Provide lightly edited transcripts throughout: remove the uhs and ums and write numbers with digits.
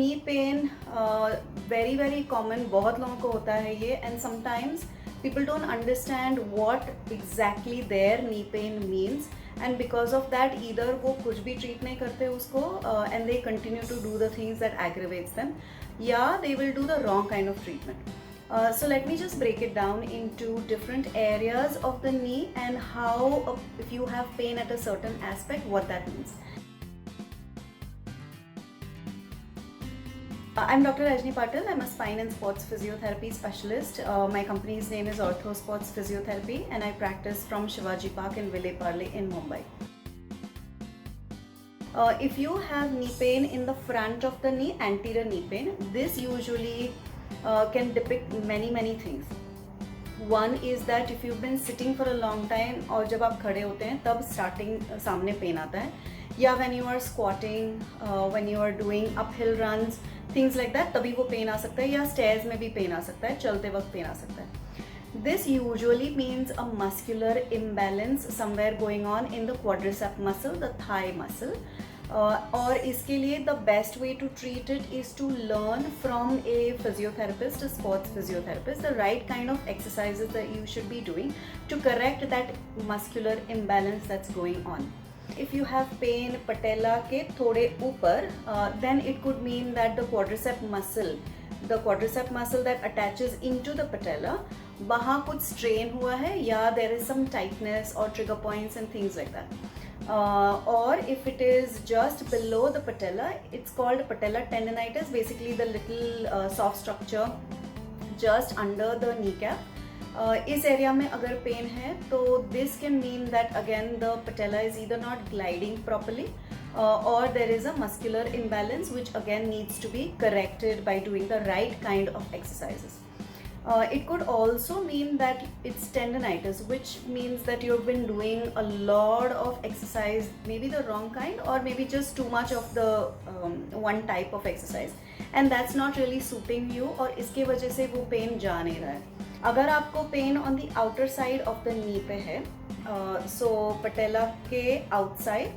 knee pain very very common, बहुत लोगों को होता है ये, and sometimes people don't understand what exactly their knee pain means, and because of that either वो कुछ भी treat नहीं करते उसको and they continue to do the things that aggravates them, या they will do the wrong kind of treatment. So let me just break it down into different areas of the knee and how if you have pain at a certain aspect, what that means. I'm Dr. Rajni Patil. I'm a spine and sports physiotherapy specialist. My company's name is Ortho Sports Physiotherapy and I practice from Shivaji Park in Vile Parle in Mumbai. If you have knee pain in the front of the knee, anterior knee pain, this usually can depict many things. One is that if you've been sitting for a long time और जब आप खड़े होते हैं तब starting सामने pain आता है, या when you are squatting, when you are doing uphill runs, things like that, तभी वो pain आ सकता है, या stairs में भी pain आ सकता है, चलते वक्त pain आ सकता है. This usually means a muscular imbalance somewhere going on in the quadricep muscle, the thigh muscle. और इसके लिए the best way to treat it is to learn from a physiotherapist, a sports physiotherapist, the right kind of exercises that you should be doing to correct that muscular imbalance that's going on. If you have pain patella के थोड़े ऊपर, then it could mean that the quadricep muscle that attaches into the patella, वहाँ कुछ strain हुआ है, या there is some tightness or trigger points and things like that. Or if it is just below the patella, it's called patella tendinitis, basically the little soft structure just under the kneecap. इस area में अगर pen है तो this can mean that again the patella is either not gliding properly or there is a muscular imbalance which again needs to be corrected by doing the right kind of exercises. It could also mean that it's tendinitis, which means that you've been doing a lot of exercise, maybe the wrong kind or maybe just too much of the one type of exercise, and that's not really suiting you और इसके वजह से वो pen जा नहीं रहा है. अगर आपको pain on the outer side of the knee पे है, सो पटेला के outside,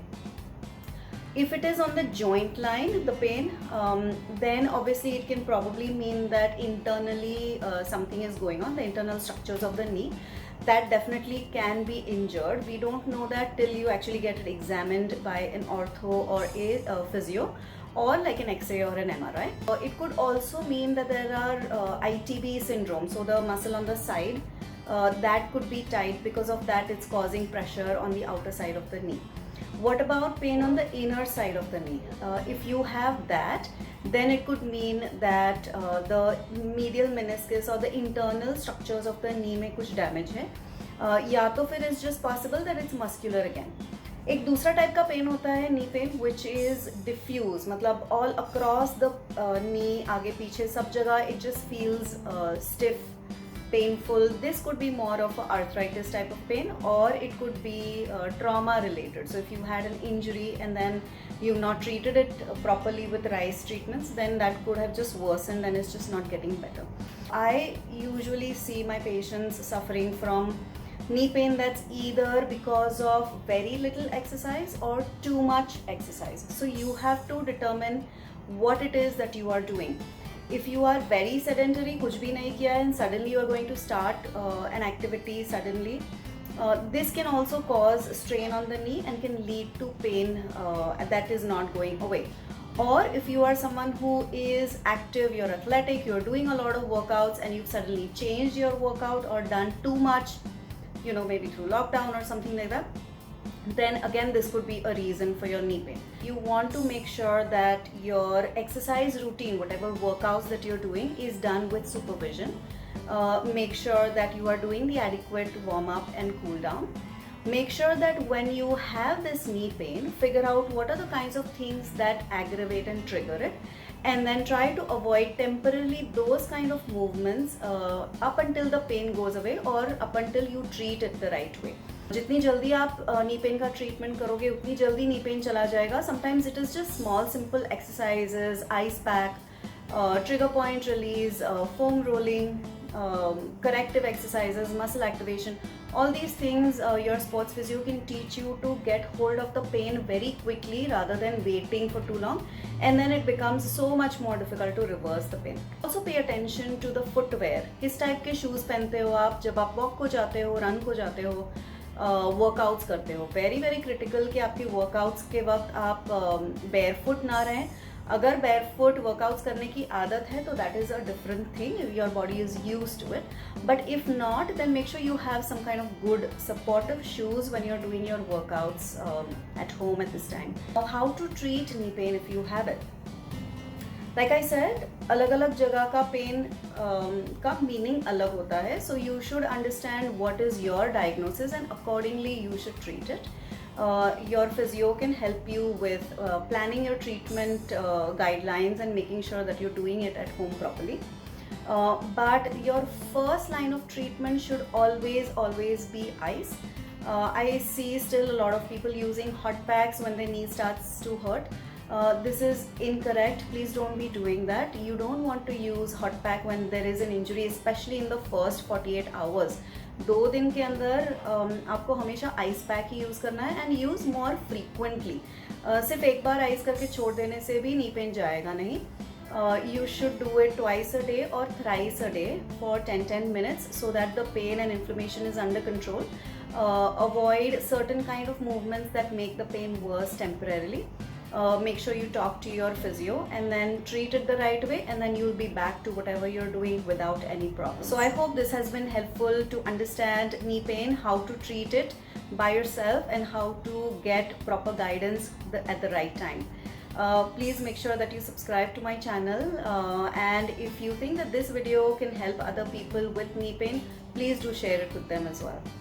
if it is on the joint line, the pain, then obviously it can probably mean that internally something is going on, the internal structures of the knee, that definitely can be injured. We don't know that till you actually get it examined by an ortho or a physio, or like an X-ray or an MRI. It could also mean that there are ITB syndrome, so the muscle on the side that could be tight, because of that it's causing pressure on the outer side of the knee. What about pain on the inner side of the knee? If you have that, then it could mean that the medial meniscus or the internal structures of the knee में कुछ damage है, या तो फिर it's just possible that it's muscular again. एक दूसरा type का pain होता है knee pain, which is diffuse, मतलब ऑल अक्रॉस द नी, आगे पीछे सब जगह it just feels stiff, painful. This could be more of a arthritis type of pain, or it could be trauma related. So if you had an injury and then you've not treated it properly with RICE treatments, then that could have just worsened and it's just not getting better. I usually see my patients suffering from knee pain that's either because of very little exercise or too much exercise. So you have to determine what it is that you are doing. If you are very sedentary, कुछ भी नहीं किया and suddenly you are going to start an activity suddenly, this can also cause strain on the knee and can lead to pain that is not going away. Or if you are someone who is active, you're athletic, you're doing a lot of workouts and you've suddenly changed your workout or done too much, you know, maybe through lockdown or something like that, then again this could be a reason for your knee pain. You want to make sure that your exercise routine, whatever workouts that you're doing, is done with supervision. Make sure that you are doing the adequate warm-up and cool down. Make sure that when you have this knee pain, figure out what are the kinds of things that aggravate and trigger it, and then try to avoid temporarily those kind of movements up until the pain goes away or up until you treat it the right way. जितनी जल्दी आप knee pain का treatment करोगे उतनी जल्दी knee pain चला जाएगा. Sometimes it is just small simple exercises, ice pack, trigger point release, foam rolling, corrective exercises, muscle activation, All these things your sports physio can teach you to get hold of the pain very quickly rather than waiting for too long, and then it becomes so much more difficult to reverse the pain. Also pay attention to the footwear. किस type के shoes पहनते हो आप जब आप walk को जाते हो, रन को जाते हो, वर्कआउट्स करते हो. वेरी वेरी क्रिटिकल कि आपकी वर्कआउट्स के वक्त आप बेयरफुट ना रहें. अगर बेयरफुट वर्कआउट्स करने की आदत है तो that is a different thing, your body is used to it. But if not, then make sure you have some kind of good supportive shoes when you are doing your workouts at home at this time. How to treat knee pain if you have it. Like I said, अलग अलग जगह का pen का meaning अलग होता है. So you should understand what is your diagnosis and accordingly you should treat it. Your physio can help you with planning your treatment guidelines and making sure that you're doing it at home properly. But your first line of treatment should always be ice. I see still a lot of people using hot packs when their knee starts to hurt. This is incorrect. Please don't be doing that. You don't want to use hot pack when there is an injury, especially in the first 48 hours. 2 दिन के अंदर आपको हमेशा ice pack ही use करना है, and use more frequently. सिर्फ एक बार ice करके छोड़ देने से भी नी पेन जाएगा नहीं. You should do it twice a day or thrice a day for 10 minutes so that the pain and inflammation is under control. Avoid certain kind of movements that make the pain worse temporarily. Make sure you talk to your physio and then treat it the right way, and then you'll be back to whatever you're doing without any problem. So I hope this has been helpful to understand knee pain, how to treat it by yourself, and how to get proper guidance at the right time. Please make sure that you subscribe to my channel, and if you think that this video can help other people with knee pain, please do share it with them as well.